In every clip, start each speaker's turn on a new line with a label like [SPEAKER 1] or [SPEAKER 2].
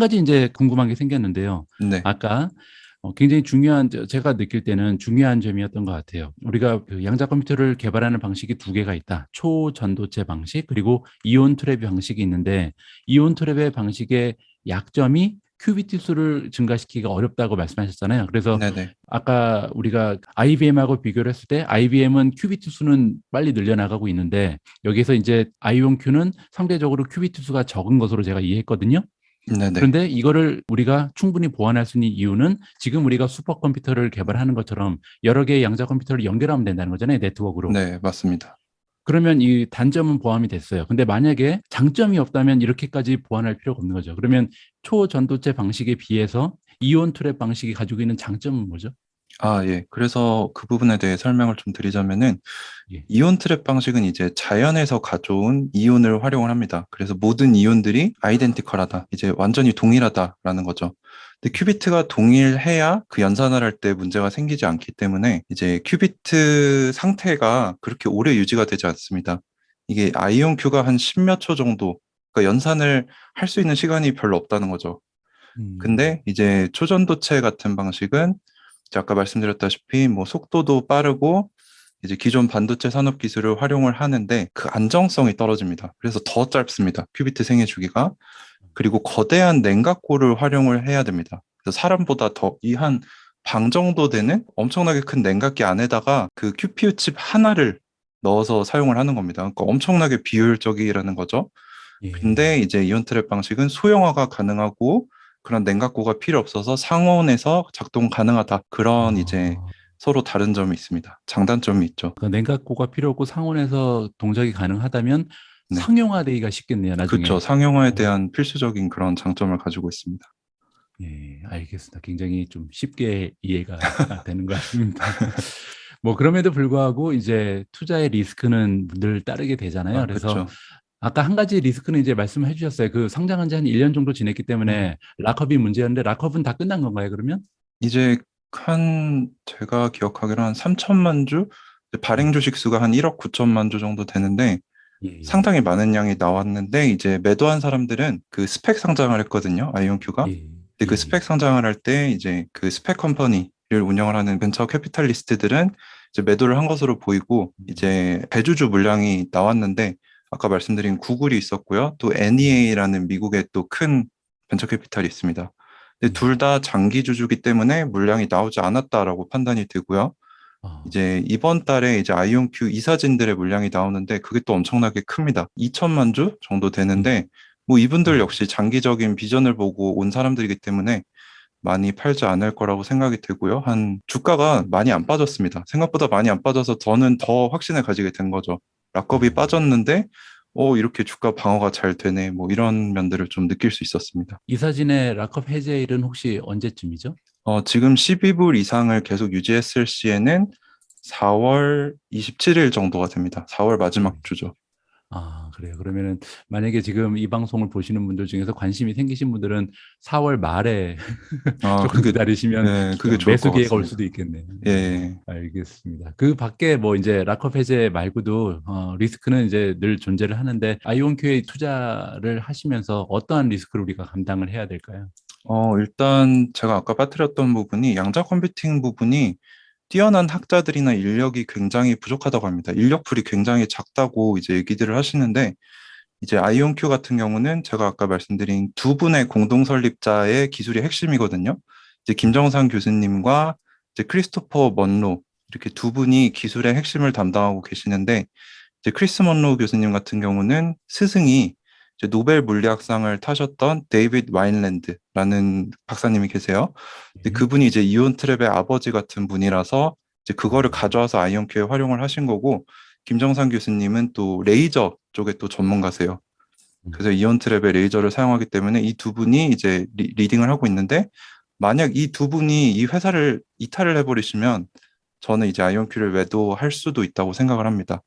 [SPEAKER 1] 가지 이제 궁금한 게 생겼는데요.
[SPEAKER 2] 네,
[SPEAKER 1] 아까 굉장히 중요한, 제가 느낄 때는 중요한 점이었던 것 같아요. 우리가 그 양자 컴퓨터를 개발하는 방식이 두 개가 있다. 초전도체 방식, 그리고 이온 트랩 방식이 있는데, 이온 트랩의 방식의 약점이 큐비트 수를 증가시키기가 어렵다고 말씀하셨잖아요. 그래서
[SPEAKER 2] 네네.
[SPEAKER 1] 아까 우리가 IBM하고 비교를 했을 때 IBM은 큐비트 수는 빨리 늘려나가고 있는데, 여기서 이제 아이온큐는 상대적으로 큐비트 수가 적은 것으로 제가 이해했거든요.
[SPEAKER 2] 네네.
[SPEAKER 1] 그런데 이거를 우리가 충분히 보완할 수 있는 이유는 지금 우리가 슈퍼컴퓨터를 개발하는 것처럼 여러 개의 양자 컴퓨터를 연결하면 된다는 거잖아요, 네트워크로.
[SPEAKER 2] 네, 맞습니다.
[SPEAKER 1] 그러면 이 단점은 보완이 됐어요. 근데 만약에 장점이 없다면 이렇게까지 보완할 필요가 없는 거죠. 그러면 초전도체 방식에 비해서 이온 트랩 방식이 가지고 있는 장점은 뭐죠?
[SPEAKER 2] 아, 예. 그래서 그 부분에 대해 설명을 좀 드리자면은,
[SPEAKER 1] 예.
[SPEAKER 2] 이온 트랩 방식은 이제 자연에서 가져온 이온을 활용을 합니다. 그래서 모든 이온들이 아이덴티컬하다, 이제 완전히 동일하다라는 거죠. 근데 큐비트가 동일해야 그 연산을 할 때 문제가 생기지 않기 때문에 이제 큐비트 상태가 그렇게 오래 유지가 되지 않습니다. 이게 아이온 큐가 한 10몇 초 정도, 그러니까 연산을 할 수 있는 시간이 별로 없다는 거죠.
[SPEAKER 1] 음.
[SPEAKER 2] 근데 이제 초전도체 같은 방식은 이제 아까 말씀드렸다시피 뭐 속도도 빠르고 이제 기존 반도체 산업 기술을 활용을 하는데 그 안정성이 떨어집니다. 그래서 더 짧습니다. 큐비트 생애 주기가. 그리고 거대한 냉각고를 활용을 해야 됩니다. 그래서 사람보다 더 이 한 방 정도 되는 엄청나게 큰 냉각기 안에다가 그 QPU 칩 하나를 넣어서 사용을 하는 겁니다. 그러니까 엄청나게 비효율적이라는 거죠. 근데
[SPEAKER 1] 예.
[SPEAKER 2] 이제 이온 트랩 방식은 소형화가 가능하고 그런 냉각고가 필요 없어서 상온에서 작동 가능하다. 그런 이제
[SPEAKER 1] 아,
[SPEAKER 2] 서로 다른 점이 있습니다. 장단점이 있죠.
[SPEAKER 1] 그 냉각고가 필요 없고 상온에서 동작이 가능하다면
[SPEAKER 2] 네.
[SPEAKER 1] 상용화되기가 쉽겠네요,
[SPEAKER 2] 그쵸.
[SPEAKER 1] 나중에.
[SPEAKER 2] 상용화에
[SPEAKER 1] 어.
[SPEAKER 2] 대한 필수적인 그런 장점을 가지고 있습니다.
[SPEAKER 1] 예, 알겠습니다. 굉장히 좀 쉽게 이해가 되는 것 같습니다. 뭐 그럼에도 불구하고 이제 투자의 리스크는 늘 따르게 되잖아요.
[SPEAKER 2] 아,
[SPEAKER 1] 그래서
[SPEAKER 2] 그쵸.
[SPEAKER 1] 아까 한 가지 리스크는 이제 말씀해 주셨어요. 그 상장한 지 한 1년 정도 지냈기 때문에 락업이 문제였는데 락업은 다 끝난 건가요, 그러면?
[SPEAKER 2] 이제 제가 기억하기로 한 3천만 주? 발행
[SPEAKER 1] 예.
[SPEAKER 2] 주식 수가 한 1억 9천만 주 정도 되는데
[SPEAKER 1] 예, 예.
[SPEAKER 2] 상당히 많은 양이 나왔는데 이제 매도한 사람들은 그 스펙 상장을 했거든요. 아이온큐가.
[SPEAKER 1] 예.
[SPEAKER 2] 근데 그 스펙
[SPEAKER 1] 예.
[SPEAKER 2] 상장을 할 때 이제 그 스펙 컴퍼니를 운영을 하는 벤처 캐피탈리스트들은 이제 매도를 한 것으로 보이고
[SPEAKER 1] 음.
[SPEAKER 2] 이제 대주주 물량이 나왔는데 아까 말씀드린 구글이 있었고요. 또
[SPEAKER 1] 예.
[SPEAKER 2] NEA라는 미국의 또 큰 벤처 캐피탈이 있습니다. 근데 둘
[SPEAKER 1] 예.
[SPEAKER 2] 다 장기 주주기 때문에 물량이 나오지 않았다라고 판단이 되고요.
[SPEAKER 1] 아.
[SPEAKER 2] 이제 이번 달에 이제 아이온큐 이사진들의 물량이 나오는데 그게 또 엄청나게 큽니다. 2천만 주 정도
[SPEAKER 1] 예.
[SPEAKER 2] 되는데 뭐 이분들
[SPEAKER 1] 아.
[SPEAKER 2] 역시 장기적인 비전을 보고 온 사람들이기 때문에 많이 팔지 않을 거라고 생각이 되고요. 한 주가가 많이 안 빠졌습니다. 생각보다 많이 안 빠져서 저는 더 확신을 가지게 된 거죠. 락업이
[SPEAKER 1] 어.
[SPEAKER 2] 빠졌는데 이렇게 주가 방어가 잘 되네. 뭐 이런 면들을 좀 느낄 수 있었습니다.
[SPEAKER 1] 이사진의 락업 해제일은 혹시 언제쯤이죠?
[SPEAKER 2] 지금 12불 이상을 계속 유지했을 시에는 4월 27일 정도가 됩니다. 4월 마지막 주죠.
[SPEAKER 1] 아, 그래요. 그러면은 만약에 지금 이 방송을 보시는 분들 중에서 관심이 생기신 분들은 4월 말에
[SPEAKER 2] 아,
[SPEAKER 1] 조금
[SPEAKER 2] 그게,
[SPEAKER 1] 기다리시면
[SPEAKER 2] 예, 그게 좋을 것
[SPEAKER 1] 매수 기회가 올 수도
[SPEAKER 2] 같습니다.
[SPEAKER 1] 있겠네요. 예,
[SPEAKER 2] 예.
[SPEAKER 1] 알겠습니다. 그 밖에 뭐 이제 락업 해제 말고도 리스크는 이제 늘 존재를 하는데 아이온큐에 투자를 하시면서 어떠한 리스크를 우리가 감당을 해야 될까요?
[SPEAKER 2] 일단 제가 아까 빠뜨렸던 부분이 양자 컴퓨팅 부분이 뛰어난 학자들이나 인력이 굉장히 부족하다고 합니다. 인력풀이 굉장히 작다고 이제 얘기들을 하시는데 이제 아이온큐 같은 경우는 제가 아까 말씀드린 두 분의 공동 설립자의 기술이 핵심이거든요. 이제
[SPEAKER 1] 예.
[SPEAKER 2] 김정상 교수님과 이제 크리스토퍼 먼로 이렇게 두 분이 기술의 핵심을 담당하고 계시는데 이제 크리스 먼로 교수님 같은 경우는 스승이 이제 노벨 물리학상을 타셨던 데이비드 와인랜드라는 박사님이 계세요. 근데
[SPEAKER 1] 예.
[SPEAKER 2] 그분이 이제 이온 트랩의 아버지 같은 분이라서 이제 그거를
[SPEAKER 1] 아.
[SPEAKER 2] 가져와서 아이온큐에 활용을 하신 거고 김정상 교수님은 또 레이저 쪽에 또 전문가세요.
[SPEAKER 1] 음.
[SPEAKER 2] 그래서 이온 트랩의 레이저를 사용하기 때문에 이 두 분이 이제 리딩을 하고 있는데 만약 이 두 분이 이 회사를 이탈을 해버리시면 저는 이제 아이온큐를 매도할 수도 있다고 생각을 합니다.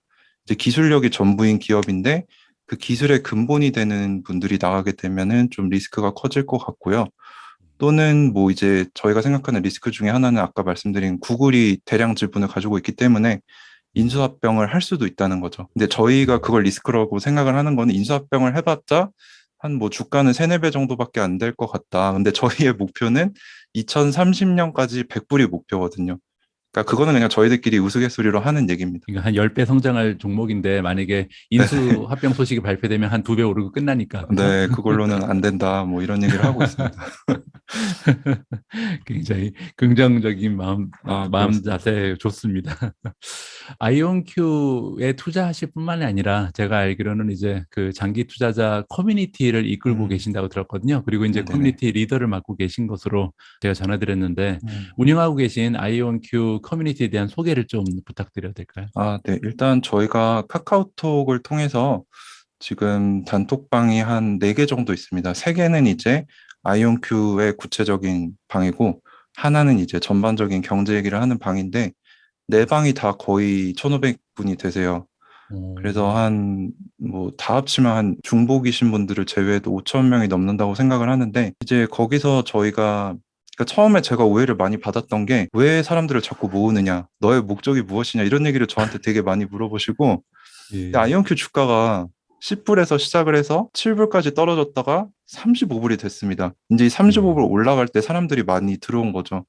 [SPEAKER 2] 이제 기술력이 전부인 기업인데 그 기술의 근본이 되는 분들이 나가게 되면은 좀 리스크가 커질 것 같고요. 또는 뭐 이제 저희가 생각하는 리스크 중에 하나는 아까 말씀드린 구글이 대량 지분을 가지고 있기 때문에
[SPEAKER 1] 예.
[SPEAKER 2] 인수합병을 할 수도 있다는 거죠. 근데 저희가
[SPEAKER 1] 음.
[SPEAKER 2] 그걸 리스크라고 생각을 하는 거는 인수합병을 해봤자 한 뭐 주가는 3, 4배 정도밖에 안 될 것 같다. 근데 저희의 목표는 2030년까지 100불이 목표거든요. 그러니까 그거는 그냥 저희들끼리 우스갯소리로 하는 얘기입니다.
[SPEAKER 1] 그러니까 한 10배 성장할 종목인데 만약에
[SPEAKER 2] 네,
[SPEAKER 1] 인수 합병 소식이 발표되면 한 2배 오르고 끝나니까. 그죠?
[SPEAKER 2] 네, 그걸로는 안 된다. 뭐 이런 얘기를 하고 있습니다.
[SPEAKER 1] 굉장히 긍정적인
[SPEAKER 2] 아,
[SPEAKER 1] 마음
[SPEAKER 2] 그렇습니다.
[SPEAKER 1] 자세 좋습니다. 아이온큐에 투자하실 뿐만이 아니라 제가 알기로는 이제 그 장기 투자자 커뮤니티를 이끌고
[SPEAKER 2] 음,
[SPEAKER 1] 계신다고 들었거든요. 그리고 이제
[SPEAKER 2] 네네.
[SPEAKER 1] 커뮤니티 리더를 맡고 계신 것으로 제가 전해드렸는데
[SPEAKER 2] 음.
[SPEAKER 1] 운영하고 계신 아이온큐 커뮤니티에 대한 소개를 좀 부탁드려도 될까요?
[SPEAKER 2] 아, 네. 일단 저희가 카카오톡을 통해서 지금 단톡방이 한 4개 정도 있습니다. 3개는 이제 아이온큐의 구체적인 방이고, 하나는 이제 전반적인 경제 얘기를 하는 방인데, 4방이 다 거의 1,500분이 되세요. 그래서
[SPEAKER 1] 오,
[SPEAKER 2] 한, 뭐, 다 합치면 한 중복이신 분들을 제외해도 5천 명이 넘는다고 생각을 하는데, 이제 거기서 저희가, 그러니까 처음에 제가 오해를 많이 받았던 게, 왜 사람들을 자꾸 모으느냐, 너의 목적이 무엇이냐, 이런 얘기를 저한테 되게 많이 물어보시고, 근데
[SPEAKER 1] 예,
[SPEAKER 2] 아이온큐 주가가 10불에서 시작을 해서 7불까지 떨어졌다가 35불이 됐습니다. 이제 이
[SPEAKER 1] 예,
[SPEAKER 2] 35불 올라갈 때 사람들이 많이 들어온 거죠.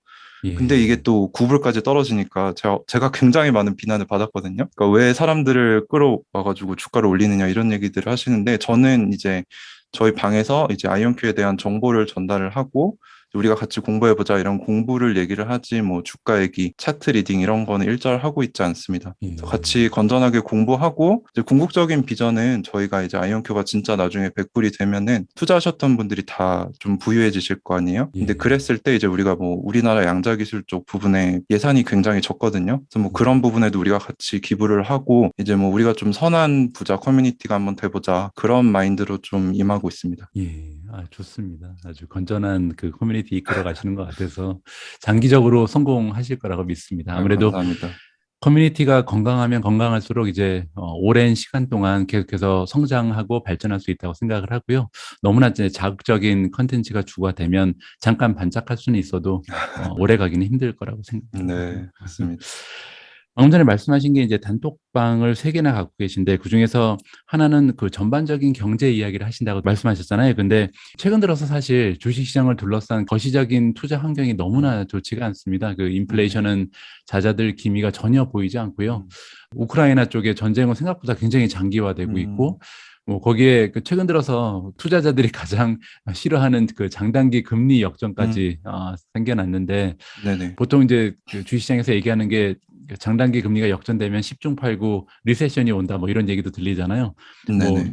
[SPEAKER 2] 근데 이게
[SPEAKER 1] 예,
[SPEAKER 2] 또 9불까지 떨어지니까 제가 굉장히 많은 비난을 받았거든요. 그러니까 왜 사람들을 끌어와가지고 주가를 올리느냐 이런 얘기들을 하시는데 저는 이제 저희 방에서 이제 아이온큐에 대한 정보를 전달을 하고 우리가 같이 공부해보자 이런 공부를 얘기를 하지 뭐 주가 얘기, 차트 리딩 이런 거는 일절 하고 있지 않습니다. 그래서
[SPEAKER 1] 예,
[SPEAKER 2] 같이 건전하게 공부하고 이제 궁극적인 비전은 저희가 이제 아이온큐가 진짜 나중에 100불이 되면은 투자하셨던 분들이 다 좀 부유해지실 거 아니에요? 근데
[SPEAKER 1] 예.
[SPEAKER 2] 그랬을 때 이제 우리가 뭐 우리나라 양자기술 쪽 부분에 예산이 굉장히 적거든요. 그래서 뭐
[SPEAKER 1] 음.
[SPEAKER 2] 그런 부분에도 우리가 같이 기부를 하고 이제 뭐 우리가 좀 선한 부자 커뮤니티가 한번 돼보자 그런 마인드로 좀 임하고 있습니다.
[SPEAKER 1] 예, 좋습니다. 아주 건전한 그 커뮤니티 이끌어 가시는 것 같아서 장기적으로 성공하실 거라고 믿습니다.
[SPEAKER 2] 아,
[SPEAKER 1] 아무래도
[SPEAKER 2] 감사합니다.
[SPEAKER 1] 커뮤니티가 건강하면 건강할수록 이제 오랜 시간 동안 계속해서 성장하고 발전할 수 있다고 생각을 하고요. 너무나 이제 자극적인 컨텐츠가 주가 되면 잠깐 반짝할 수는 있어도 오래 가기는 힘들 거라고 생각하거든요.
[SPEAKER 2] 네, 맞습니다.
[SPEAKER 1] 방금 전에 말씀하신 게 이제 단톡방을 세 개나 갖고 계신데 그중에서 하나는 그 전반적인 경제 이야기를 하신다고 말씀하셨잖아요. 근데 최근 들어서 사실 주식시장을 둘러싼 거시적인 투자 환경이
[SPEAKER 2] 음,
[SPEAKER 1] 너무나 좋지가 않습니다. 그
[SPEAKER 2] 네.
[SPEAKER 1] 인플레이션은 잦아들 기미가 전혀 보이지 않고요.
[SPEAKER 2] 음,
[SPEAKER 1] 우크라이나 쪽의 전쟁은 생각보다 굉장히 장기화되고
[SPEAKER 2] 음,
[SPEAKER 1] 있고 뭐 거기에 그 최근 들어서 투자자들이 가장 싫어하는 그 장단기 금리 역전까지
[SPEAKER 2] 음,
[SPEAKER 1] 생겨났는데
[SPEAKER 2] 네네.
[SPEAKER 1] 보통 이제 그 주식시장에서 얘기하는 게 장단기 금리가 역전되면 10중 8구 리세션이 온다 뭐 이런 얘기도 들리잖아요. 뭐
[SPEAKER 2] 네네.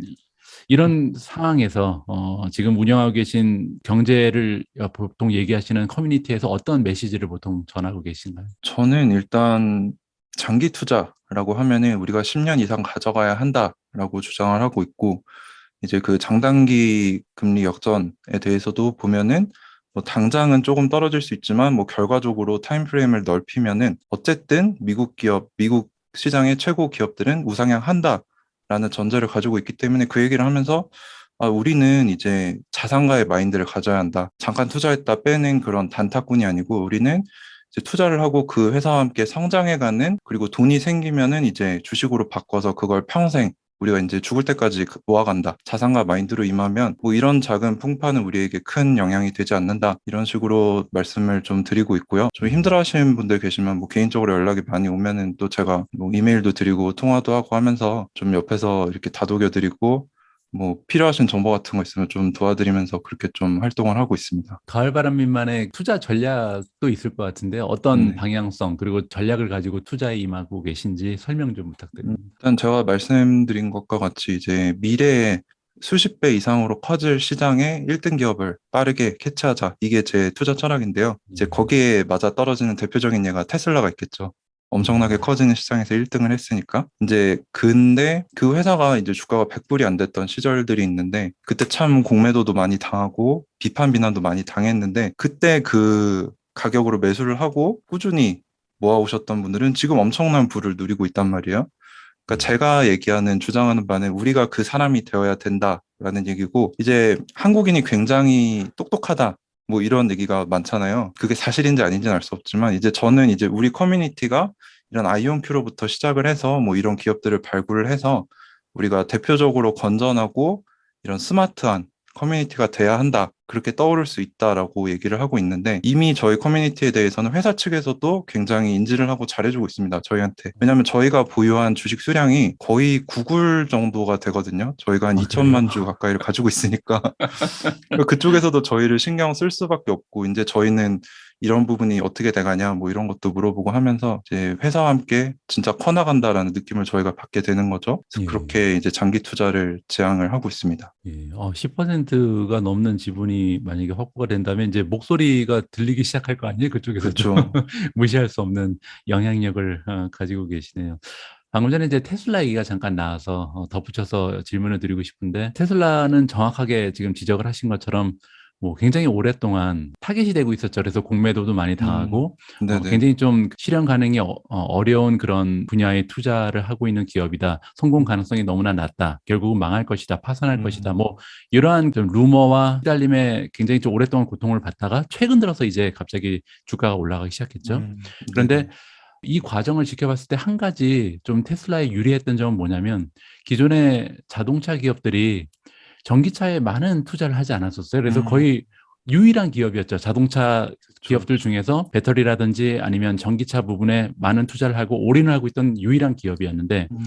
[SPEAKER 1] 이런 상황에서 지금 운영하고 계신 경제를 보통 얘기하시는 커뮤니티에서 어떤 메시지를 보통 전하고 계신가요?
[SPEAKER 2] 저는 일단 장기 투자라고 하면은 우리가 10년 이상 가져가야 한다라고 주장을 하고 있고, 이제 그 장단기 금리 역전에 대해서도 보면은 뭐 당장은 조금 떨어질 수 있지만 뭐 결과적으로 타임프레임을 넓히면은 어쨌든 미국 기업, 미국 시장의 최고 기업들은 우상향한다라는 전제를 가지고 있기 때문에 그 얘기를 하면서 우리는 이제 자산가의 마인드를 가져야 한다. 잠깐 투자했다 빼낸 그런 단타꾼이 아니고 우리는 이제 투자를 하고 그 회사와 함께 성장해가는 그리고 돈이 생기면은 이제 주식으로 바꿔서 그걸 평생 우리가 이제 죽을 때까지 모아간다. 자산가 마인드로 임하면 뭐 이런 작은 풍파는 우리에게 큰 영향이 되지 않는다. 이런 식으로 말씀을 좀 드리고 있고요. 좀
[SPEAKER 1] 예.
[SPEAKER 2] 힘들어하시는 분들 계시면 뭐 개인적으로 연락이 많이 오면은 또 제가 뭐 이메일도 드리고 통화도 하고 하면서 좀 옆에서 이렇게 다독여 드리고 뭐 필요하신 정보 같은 거 있으면 좀 도와드리면서 그렇게 좀 활동을 하고 있습니다.
[SPEAKER 1] 가을바람님만의 투자 전략도 있을 것 같은데 어떤
[SPEAKER 2] 네.
[SPEAKER 1] 방향성 그리고 전략을 가지고 투자에 임하고 계신지 설명 좀 부탁드립니다.
[SPEAKER 2] 일단 제가 말씀드린 것과 같이 이제 미래에 수십 배 이상으로 커질 시장의 1등 기업을 빠르게 캐치하자. 이게 제 투자 철학인데요. 이제
[SPEAKER 1] 예.
[SPEAKER 2] 거기에 맞아 떨어지는 대표적인 예가 테슬라가 있겠죠. 엄청나게
[SPEAKER 1] 음.
[SPEAKER 2] 커지는 시장에서 1등을 했으니까. 이제 근데 그 회사가 이제 주가가 100불이 안 됐던 시절들이 있는데 그때 참 공매도도 많이 당하고 비판 비난도 많이 당했는데 그때 그 가격으로 매수를 하고 꾸준히 모아오셨던 분들은 지금 엄청난 부를 누리고 있단 말이에요. 그러니까
[SPEAKER 1] 예.
[SPEAKER 2] 제가 얘기하는 주장하는 바는 우리가 그 사람이 되어야 된다라는 얘기고 이제 한국인이 굉장히 똑똑하다 뭐 이런 얘기가 많잖아요. 그게 사실인지 아닌지는 알 수 없지만 이제 저는 이제 우리 커뮤니티가 이런 아이온큐로부터 시작을 해서 뭐 이런 기업들을 발굴을 해서 우리가 대표적으로 건전하고 이런 스마트한 커뮤니티가 돼야 한다. 그렇게 떠오를 수 있다라고 얘기를 하고 있는데 이미 저희 커뮤니티에 대해서는 회사 측에서도 굉장히 인지를 하고 잘해주고 있습니다. 저희한테. 왜냐하면 저희가 보유한 주식 수량이 거의 구글 정도가 되거든요. 저희가 한
[SPEAKER 1] 아, 그래요?
[SPEAKER 2] 2천만 주 가까이를 가지고 있으니까 그쪽에서도 저희를 신경 쓸 수밖에 없고 이제 저희는 이런 부분이 어떻게 돼가냐 뭐 이런 것도 물어보고 하면서 이제 회사와 함께 진짜 커나간다라는 느낌을 저희가 받게 되는 거죠. 그래서
[SPEAKER 1] 예.
[SPEAKER 2] 그렇게 이제 장기 투자를 제안을 하고 있습니다.
[SPEAKER 1] 예. 10%가 넘는 지분이 만약에 확보가 된다면 이제 목소리가 들리기 시작할 거 아니에요? 그쪽에서도.
[SPEAKER 2] 그렇죠.
[SPEAKER 1] 무시할 수 없는 영향력을 가지고 계시네요. 방금 전에 이제 테슬라 얘기가 잠깐 나와서 덧붙여서 질문을 드리고 싶은데 테슬라는 정확하게 지금 지적을 하신 것처럼 뭐 굉장히 오랫동안 타겟이 되고 있었죠. 그래서 공매도도 많이 당하고
[SPEAKER 2] 네네.
[SPEAKER 1] 굉장히 좀 실현 가능이 어려운 그런 분야에 투자를 하고 있는 기업이다. 성공 가능성이 너무나 낮다. 결국은 망할 것이다. 파산할 것이다.
[SPEAKER 2] 음,
[SPEAKER 1] 뭐 이러한 좀 루머와 시달림에 굉장히 좀 오랫동안 고통을 받다가 최근 들어서 이제 갑자기 주가가 올라가기 시작했죠. 그런데
[SPEAKER 2] 네네.
[SPEAKER 1] 이 과정을 지켜봤을 때 한 가지 좀 테슬라에 유리했던 점은 뭐냐면 기존의 자동차 기업들이 전기차에 많은 투자를 하지 않았었어요. 그래서
[SPEAKER 2] 음,
[SPEAKER 1] 거의 유일한 기업이었죠. 자동차
[SPEAKER 2] 그쵸,
[SPEAKER 1] 기업들
[SPEAKER 2] 그쵸.
[SPEAKER 1] 중에서 배터리라든지 아니면 전기차 부분에 많은 투자를 하고 올인을 하고 있던 유일한 기업이었는데
[SPEAKER 2] 음,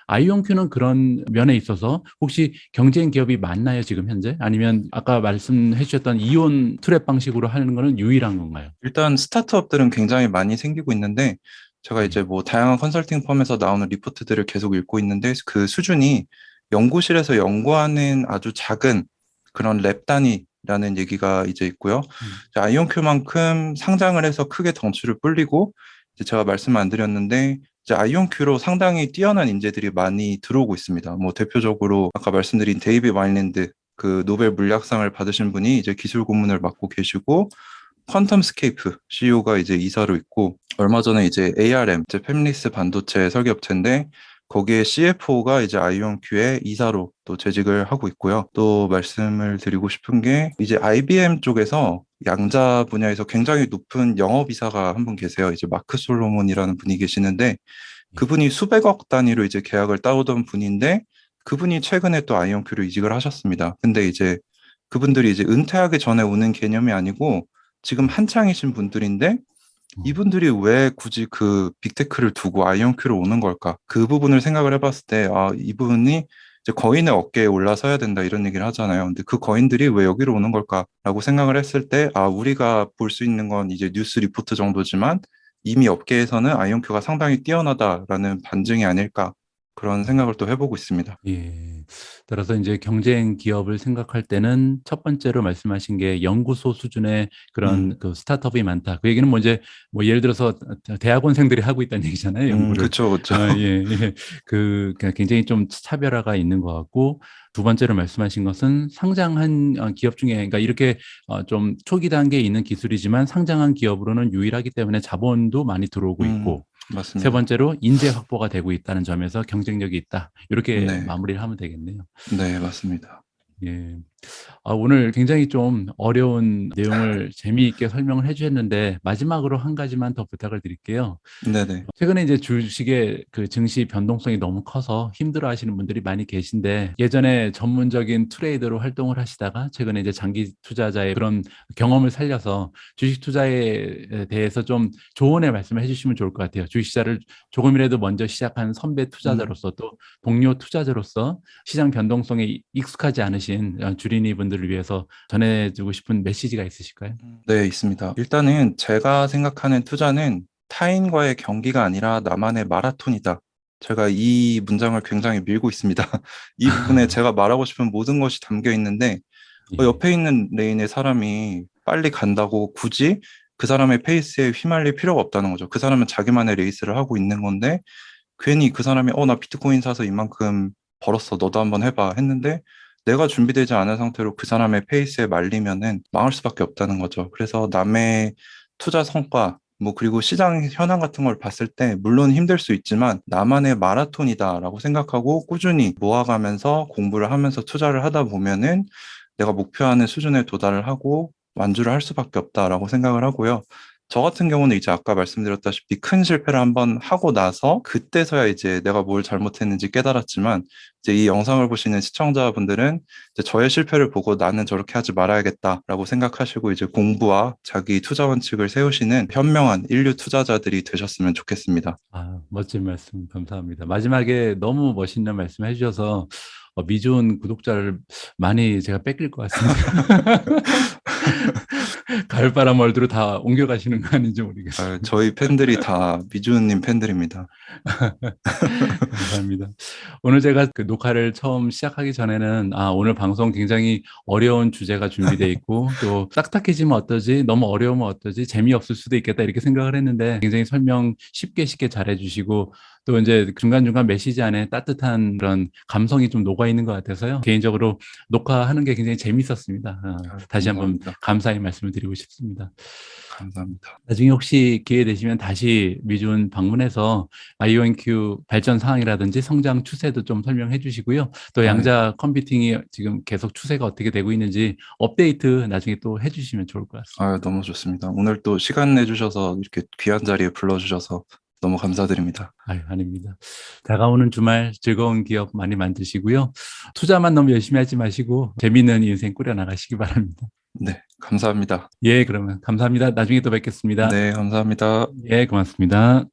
[SPEAKER 1] 아이온큐는 그런 면에 있어서 혹시 경쟁 기업이 많나요, 지금 현재? 아니면 아까 말씀해 주셨던 이온 트랩 방식으로 하는 거는 유일한 건가요?
[SPEAKER 2] 일단 스타트업들은 굉장히 많이 생기고 있는데 제가 이제
[SPEAKER 1] 예.
[SPEAKER 2] 뭐 다양한 컨설팅 펌에서 나오는 리포트들을 계속 읽고 있는데 그 수준이 연구실에서 연구하는 아주 작은 그런 랩 단위라는 얘기가 이제 있고요.
[SPEAKER 1] 음.
[SPEAKER 2] 이제 아이온큐만큼 상장을 해서 크게 덩치를 불리고 이제 제가 말씀 안 드렸는데 이제 아이온큐로 상당히 뛰어난 인재들이 많이 들어오고 있습니다. 뭐 대표적으로 아까 말씀드린 데이비 와일랜드 그 노벨 물리학상을 받으신 분이 이제 기술 고문을 맡고 계시고 퀀텀스케이프 CEO가 이제 이사로 있고 얼마 전에 이제 ARM 이제 팹리스 반도체 설계업체인데 거기에 CFO가 이제 아이온큐의 이사로 또 재직을 하고 있고요. 또 말씀을 드리고 싶은 게 이제 IBM 쪽에서 양자 분야에서 굉장히 높은 영업이사가 한 분 계세요. 이제 마크 솔로몬이라는 분이 계시는데
[SPEAKER 1] 예.
[SPEAKER 2] 그분이 수백억 단위로 이제 계약을 따오던 분인데 그분이 최근에 또 아이온큐로 이직을 하셨습니다. 근데 이제 그분들이 이제 은퇴하기 전에 오는 개념이 아니고 지금
[SPEAKER 1] 예.
[SPEAKER 2] 한창이신 분들인데
[SPEAKER 1] 어.
[SPEAKER 2] 이분들이 왜 굳이 그 빅테크를 두고 아이온큐로 오는 걸까? 그 부분을 생각을 해봤을 때, 아, 이분이 이제 거인의 어깨에 올라서야 된다 이런 얘기를 하잖아요. 근데 그 거인들이 왜 여기로 오는 걸까라고 생각을 했을 때, 아, 우리가 볼 수 있는 건 이제 뉴스 리포트 정도지만 이미 업계에서는 아이온큐가 상당히 뛰어나다라는 반증이 아닐까 그런 생각을 또 해보고 있습니다.
[SPEAKER 1] 예. 따라서 이제 경쟁 기업을 생각할 때는 첫 번째로 말씀하신 게 연구소 수준의 그런
[SPEAKER 2] 음,
[SPEAKER 1] 그 스타트업이 많다. 그 얘기는 뭐 이제 뭐 예를 들어서 대학원생들이 하고 있다는 얘기잖아요, 연구를.
[SPEAKER 2] 그쵸, 그쵸.
[SPEAKER 1] 예, 예. 굉장히 좀 차별화가 있는 것 같고 두 번째로 말씀하신 것은 상장한 기업 중에 그러니까 이렇게 좀 초기 단계에 있는 기술이지만 상장한 기업으로는 유일하기 때문에 자본도 많이 들어오고 있고 세
[SPEAKER 2] 맞습니다.
[SPEAKER 1] 번째로 인재 확보가 되고 있다는 점에서 경쟁력이 있다. 이렇게
[SPEAKER 2] 네,
[SPEAKER 1] 마무리를 하면 되겠네요.
[SPEAKER 2] 네, 맞습니다.
[SPEAKER 1] 예. 오늘 굉장히 좀 어려운 내용을 재미있게 설명을 해 주셨는데 마지막으로 한 가지만 더 부탁을 드릴게요.
[SPEAKER 2] 네네.
[SPEAKER 1] 최근에 이제 주식의 그 증시 변동성이 너무 커서 힘들어 하시는 분들이 많이 계신데 예전에 전문적인 트레이더로 활동을 하시다가 최근에 이제 장기 투자자의 그런 경험을 살려서 주식 투자에 대해서 좀 조언의 말씀을 해주시면 좋을 것 같아요. 주식 투자를 조금이라도 먼저 시작한 선배
[SPEAKER 2] 음.
[SPEAKER 1] 투자자로서 또 동료 투자자로서 시장 변동성에 익숙하지 않으신 주린이 분들을 위해서 전해주고 싶은 메시지가 있으실까요?
[SPEAKER 2] 네, 있습니다. 일단은 제가 생각하는 투자는 타인과의 경기가 아니라 나만의 마라톤이다. 제가 이 문장을 굉장히 밀고 있습니다. 이 부분에 제가 말하고 싶은 모든 것이 담겨 있는데,
[SPEAKER 1] 예.
[SPEAKER 2] 옆에 있는 레인의 사람이 빨리 간다고 굳이 그 사람의 페이스에 휘말릴 필요가 없다는 거죠. 그 사람은 자기만의 레이스를 하고 있는 건데, 괜히 그 사람이, 나 비트코인 사서 이만큼 벌었어. 너도 한번 해봐. 했는데, 내가 준비되지 않은 상태로 그 사람의 페이스에 말리면은 망할 수밖에 없다는 거죠. 그래서 남의 투자 성과, 뭐, 그리고 시장 현황 같은 걸 봤을 때, 물론 힘들 수 있지만, 나만의 마라톤이다라고 생각하고 꾸준히 모아가면서 공부를 하면서 투자를 하다 보면은 내가 목표하는 수준에 도달을 하고 완주를 할 수밖에 없다라고 생각을 하고요. 저 같은 경우는 이제 아까 말씀드렸다시피 큰 실패를 한번 하고 나서 그때서야 이제 내가 뭘 잘못했는지 깨달았지만 이제 이 영상을 보시는 시청자분들은 이제 저의 실패를 보고 나는 저렇게 하지 말아야겠다라고 생각하시고 이제 공부와 자기 투자 원칙을 세우시는 현명한 인류 투자자들이 되셨으면 좋겠습니다.
[SPEAKER 1] 아, 멋진 말씀 감사합니다. 마지막에 너무 멋있는 말씀 해주셔서 미존 구독자를 많이 제가 뺏길 것 같습니다. 가을바람 월드로 다 옮겨가시는 거 아닌지 모르겠어요.
[SPEAKER 2] 저희 팬들이 다 미주님 팬들입니다.
[SPEAKER 1] 감사합니다. 오늘 제가 그 녹화를 처음 시작하기 전에는 오늘 방송 굉장히 어려운 주제가 준비되어 있고 또 딱딱해지면 어떠지? 너무 어려우면 어떠지? 재미없을 수도 있겠다 이렇게 생각을 했는데 굉장히 설명 쉽게 잘해 주시고 또 이제 중간중간 메시지 안에 따뜻한 그런 감성이 좀 녹아 있는 것 같아서요. 개인적으로 녹화하는 게 굉장히 재밌었습니다. 다시 한번
[SPEAKER 2] 감사합니다.
[SPEAKER 1] 감사의 말씀을 드리고 싶습니다.
[SPEAKER 2] 감사합니다.
[SPEAKER 1] 나중에 혹시 기회 되시면 다시 미준 방문해서 IONQ 발전 상황이라든지 성장 추세도 좀 설명해 주시고요. 또 양자 컴퓨팅이 지금 계속 추세가 어떻게 되고 있는지 업데이트 나중에 또 해주시면 좋을 것 같습니다.
[SPEAKER 2] 너무 좋습니다. 오늘 또 시간 내주셔서 이렇게 귀한 자리에 불러주셔서 너무 감사드립니다.
[SPEAKER 1] 아닙니다. 다가오는 주말 즐거운 기억 많이 만드시고요. 투자만 너무 열심히 하지 마시고 재미있는 인생 꾸려나가시기 바랍니다.
[SPEAKER 2] 네, 감사합니다.
[SPEAKER 1] 예, 그러면 감사합니다. 나중에 또 뵙겠습니다.
[SPEAKER 2] 네, 감사합니다.
[SPEAKER 1] 예, 고맙습니다.